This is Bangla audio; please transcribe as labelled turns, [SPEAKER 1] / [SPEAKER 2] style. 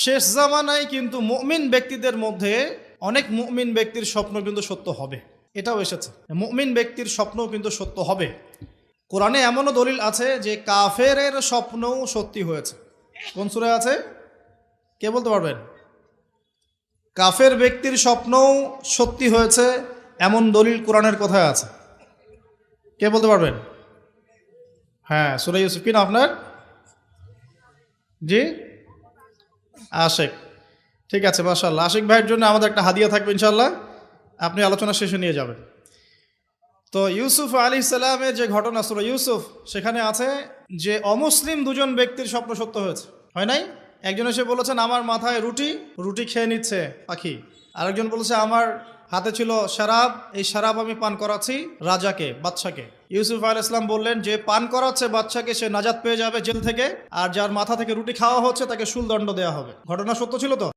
[SPEAKER 1] শেষ জামানায় কিন্তু মুমিন ব্যক্তিদের মধ্যে অনেক মুমিন ব্যক্তির স্বপ্ন কিন্তু সত্য হবে, এটাও এসেছে। মুমিন ব্যক্তির স্বপ্নও কিন্তু সত্য হবে। কোরআনে এমনও দলিল আছে যে কাফেরের স্বপ্নও সত্যি হয়েছে। কোন সূরায় আছে কে বলতে পারবেন? কাফের ব্যক্তির স্বপ্নও সত্যি হয়েছে এমন দলিল কোরআনের কথায় আছে, কে বলতে পারবেন? হ্যাঁ, সূরা ইউসুফ। কি না আপনার? জি, আশিক। ঠিক আছে, মাশাআল্লাহ। আশিক ভাইয়ের জন্য আমাদের একটা হাদিয়া থাকবে ইনশাআল্লাহ, আপনি আলোচনা শেষে নিয়ে যাবেন। তো ইউসুফ আলাইহিস সালামের যে ঘটনা সূরা ইউসুফ, সেখানে আছে যে অমুসলিম দুজন ব্যক্তির স্বপ্ন সত্য হয়েছে, হয় নাই? একজন এসে বলেছেন আমার মাথায় রুটি, রুটি খেয়ে নিচ্ছে পাখি। আরেকজন বলেছে আমার হাতে ছিল শরাব, এই শরাব আমি পান করাচ্ছি রাজাকে, বাদশাকে। ইউসুফ আলাইহিস সালাম বললেন যে পান করাচ্ছে বাদশাকে সে নাজাত পেয়ে যাবে জেল থেকে, আর যার মাথা থেকে রুটি খাওয়া হচ্ছে তাকে শুল দণ্ড দেওয়া হবে। ঘটনা সত্য ছিল তো?